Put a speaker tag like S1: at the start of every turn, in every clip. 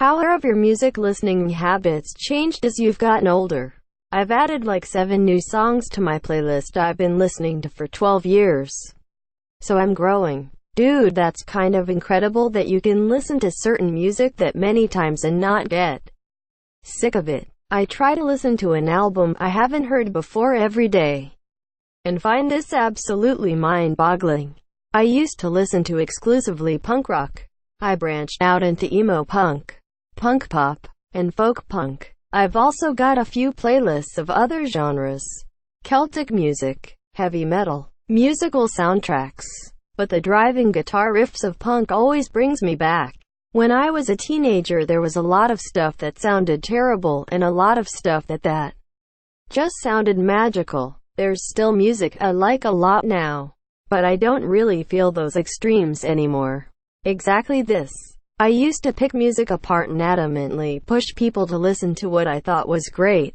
S1: How have your music listening habits changed as you've gotten older? I've added like 7 new songs to my playlist I've been listening to for 12 years. So I'm growing. Dude, that's kind of incredible that you can listen to certain music that many times and not get sick of it. I try to listen to an album I haven't heard before every day, and find this absolutely mind-boggling. I used to listen to exclusively punk rock. I branched out into emo punk, punk pop, and folk punk. I've also got a few playlists of other genres: Celtic music, heavy metal, musical soundtracks. But the driving guitar riffs of punk always brings me back. When I was a teenager, there was a lot of stuff that sounded terrible, and a lot of stuff that just sounded magical. There's still music I like a lot now, but I don't really feel those extremes anymore. Exactly this. I used to pick music apart and adamantly push people to listen to what I thought was great.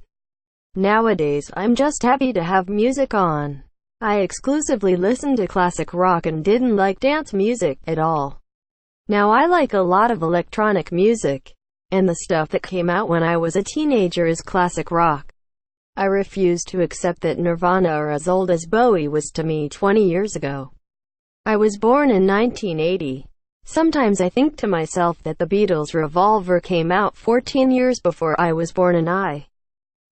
S1: Nowadays, I'm just happy to have music on. I exclusively listened to classic rock and didn't like dance music at all. Now I like a lot of electronic music, and the stuff that came out when I was a teenager is classic rock. I refuse to accept that Nirvana are as old as Bowie was to me 20 years ago. I was born in 1980. Sometimes I think to myself that the Beatles' Revolver came out 14 years before I was born, and I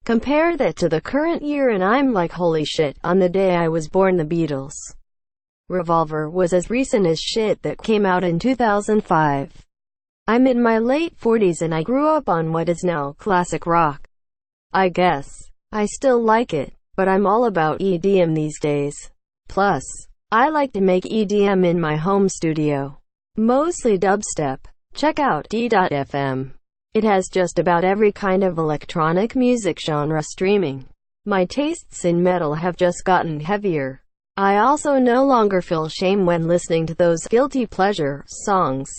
S1: compare that to the current year and I'm like, holy shit, on the day I was born the Beatles' Revolver was as recent as shit that came out in 2005. I'm in my late 40s and I grew up on what is now classic rock. I guess I still like it, but I'm all about EDM these days. Plus, I like to make EDM in my home studio. Mostly dubstep. Check out D.FM. It has just about every kind of electronic music genre streaming. My tastes in metal have just gotten heavier. I also no longer feel shame when listening to those guilty pleasure songs.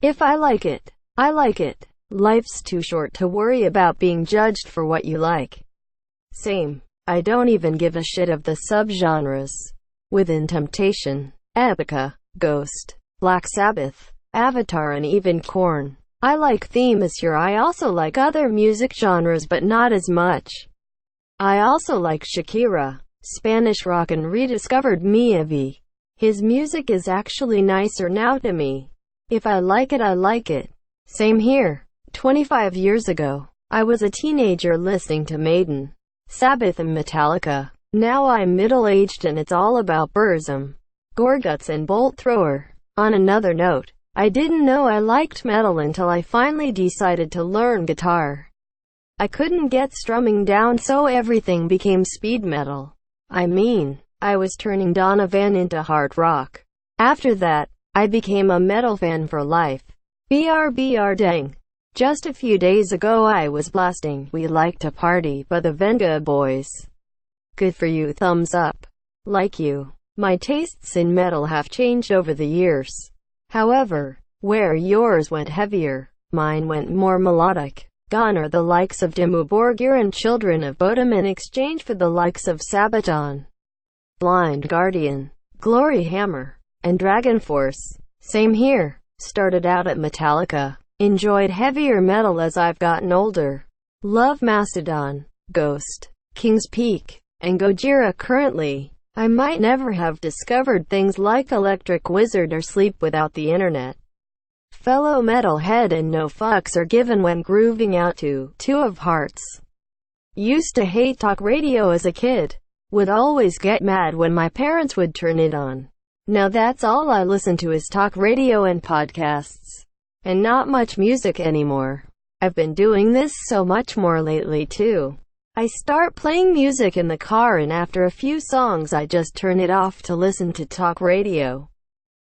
S1: If I like it, I like it. Life's too short to worry about being judged for what you like. Same. I don't even give a shit of the subgenres. Within Temptation, Epica, Ghost, Black Sabbath, Avatar, and even Korn. I like Themyscira. I also like other music genres, but not as much. I also like Shakira, Spanish rock, and rediscovered Mia V. His music is actually nicer now to me. If I like it, I like it. Same here. 25 years ago, I was a teenager listening to Maiden, Sabbath, and Metallica. Now I'm middle-aged and it's all about Burzum, Gorguts, and Bolt Thrower. On another note, I didn't know I liked metal until I finally decided to learn guitar. I couldn't get strumming down, so everything became speed metal. I mean, I was turning Donovan into hard rock. After that, I became a metal fan for life. BRBR dang. Just a few days ago I was blasting We Like to Party by the Venga Boys. Good for you, thumbs up. Like you, my tastes in metal have changed over the years. However, where yours went heavier, mine went more melodic. Gone are the likes of Dimmu Borgir and Children of Bodom in exchange for the likes of Sabaton, Blind Guardian, Glory Hammer, and Dragon Force. Same here. Started out at Metallica. Enjoyed heavier metal as I've gotten older. Love Mastodon, Ghost, King's Peak, and Gojira currently. I might never have discovered things like Electric Wizard or Sleep without the internet. Fellow metalhead, and no fucks are given when grooving out to Two of Hearts. Used to hate talk radio as a kid. Would always get mad when my parents would turn it on. Now that's all I listen to is talk radio and podcasts. And not much music anymore. I've been doing this so much more lately too. I start playing music in the car and after a few songs I just turn it off to listen to talk radio.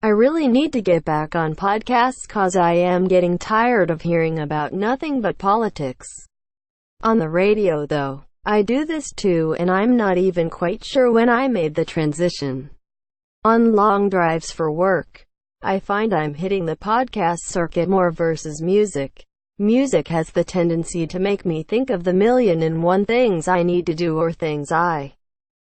S1: I really need to get back on podcasts cause I am getting tired of hearing about nothing but politics. On the radio though, I do this too, and I'm not even quite sure when I made the transition. On long drives for work, I find I'm hitting the podcast circuit more versus music. Music has the tendency to make me think of the million and one things I need to do or things I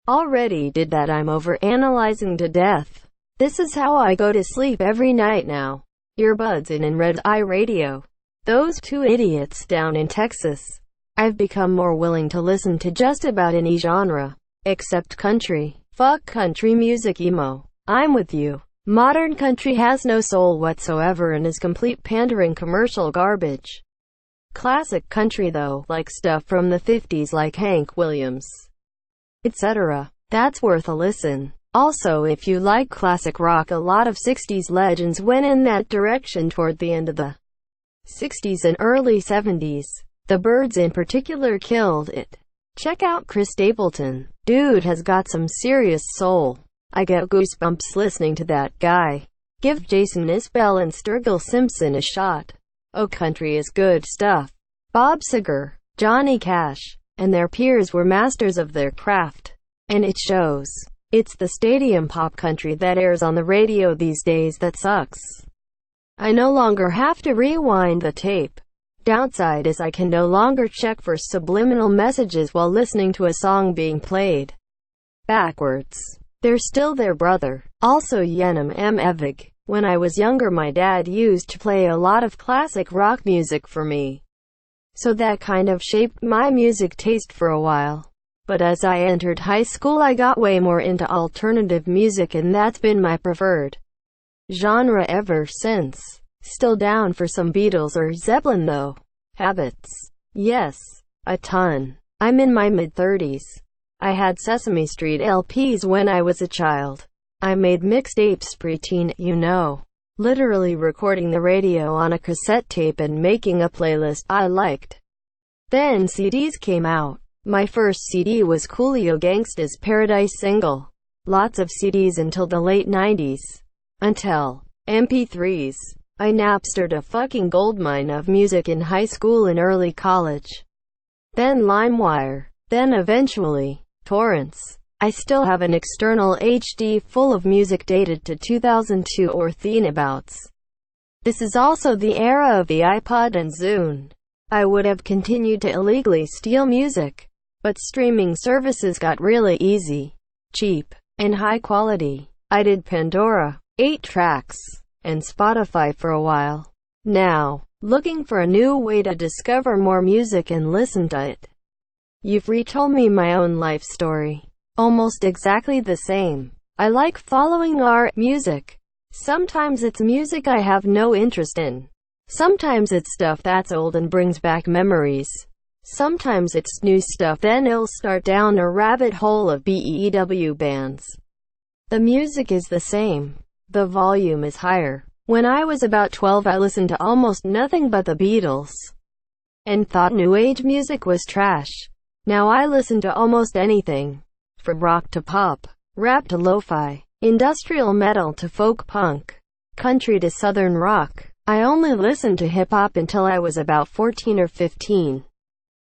S1: already did that I'm over-analyzing to death. This is how I go to sleep every night now. Earbuds in and red eye radio. those two idiots down in Texas. I've become more willing to listen to just about any genre, except country. Fuck country music emo. I'm with you. Modern country has no soul whatsoever and is complete pandering commercial garbage. Classic country though, like stuff from the 50s like Hank Williams, etc., that's worth a listen. Also, if you like classic rock, a lot of 60s legends went in that direction toward the end of the 60s and early 70s. The Byrds in particular killed it. Check out Chris Stapleton. Dude has got some serious soul. I get goosebumps listening to that guy. Give Jason Isbell and Sturgill Simpson a shot. Oh, country is good stuff. Bob Seger, Johnny Cash, and their peers were masters of their craft. And it shows. It's the stadium pop country that airs on the radio these days that sucks. I no longer have to rewind the tape. Downside is I can no longer check for subliminal messages while listening to a song being played backwards. They're still there, brother. Also, Yenem M. Evig. When I was younger, my dad used to play a lot of classic rock music for me. So that kind of shaped my music taste for a while. But as I entered high school, I got way more into alternative music, and that's been my preferred genre ever since. Still down for some Beatles or Zeppelin though. Habits. Yes. A ton. I'm in my mid-30s. I had Sesame Street LPs when I was a child. I made mixtapes preteen, you know. Literally recording the radio on a cassette tape and making a playlist I liked. Then CDs came out. My first CD was Coolio Gangsta's Paradise single. Lots of CDs until the late 90s. Until MP3s. I Napstered a fucking goldmine of music in high school and early college. Then LimeWire. Then eventually, torrents. I still have an external HD full of music dated to 2002 or thereabouts. This is also the era of the iPod and Zune. I would have continued to illegally steal music, but streaming services got really easy, cheap, and high quality. I did Pandora, 8 tracks, and Spotify for a while. Now, looking for a new way to discover more music and listen to it. You've retold me my own life story. Almost exactly the same. I like following art music. Sometimes it's music I have no interest in. Sometimes it's stuff that's old and brings back memories. Sometimes it's new stuff, then I'll start down a rabbit hole of BEW bands. The music is the same. The volume is higher. When I was about 12, I listened to almost nothing but the Beatles and thought new age music was trash. Now I listen to almost anything. From rock to pop, rap to lo-fi, industrial metal to folk punk, country to southern rock. I only listened to hip-hop until I was about 14 or 15.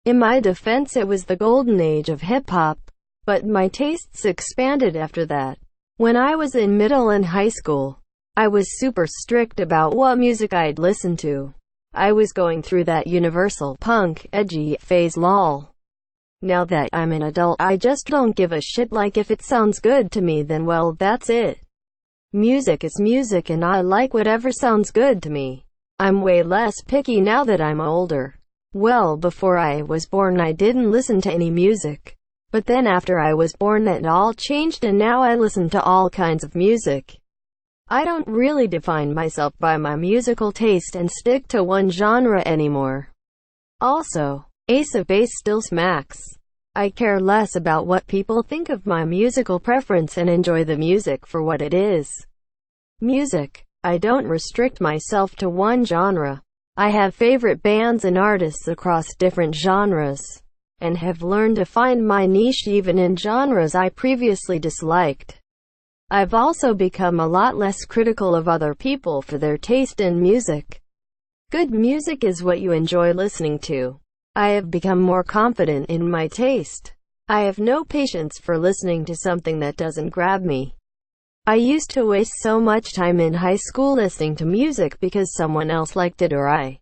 S1: In my defense, it was the golden age of hip-hop, but my tastes expanded after that. When I was in middle and high school, I was super strict about what music I'd listen to. I was going through that universal punk, edgy phase lol. Now that I'm an adult, I just don't give a shit. Like, if it sounds good to me, then well, that's it. Music is music, and I like whatever sounds good to me. I'm way less picky now that I'm older. Well, before I was born, I didn't listen to any music. But then after I was born, that all changed, and now I listen to all kinds of music. I don't really define myself by my musical taste and stick to one genre anymore. Also, Ace of Base still smacks. I care less about what people think of my musical preference and enjoy the music for what it is. Music. I don't restrict myself to one genre. I have favorite bands and artists across different genres, and have learned to find my niche even in genres I previously disliked. I've also become a lot less critical of other people for their taste in music. Good music is what you enjoy listening to. I have become more confident in my taste. I have no patience for listening to something that doesn't grab me. I used to waste so much time in high school listening to music because someone else liked it or I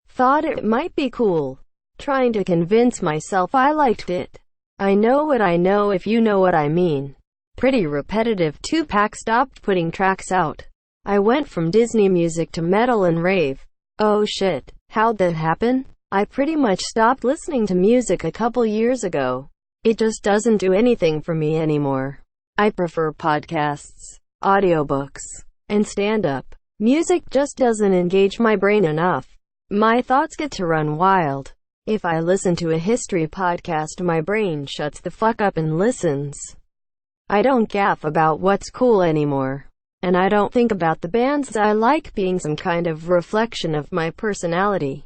S1: thought it might be cool, trying to convince myself I liked it. I know what I know, if you know what I mean. Pretty repetitive. Tupac stopped putting tracks out. I went from Disney music to metal and rave. Oh shit. How'd that happen? I pretty much stopped listening to music a couple years ago. It just doesn't do anything for me anymore. I prefer podcasts, audiobooks, and stand-up. Music just doesn't engage my brain enough. My thoughts get to run wild. If I listen to a history podcast, my brain shuts the fuck up and listens. I don't gaff about what's cool anymore. And I don't think about the bands I like being some kind of reflection of my personality,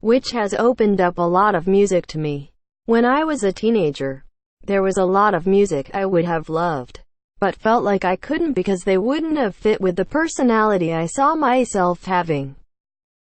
S1: which has opened up a lot of music to me. When I was a teenager, there was a lot of music I would have loved, but felt like I couldn't because they wouldn't have fit with the personality I saw myself having.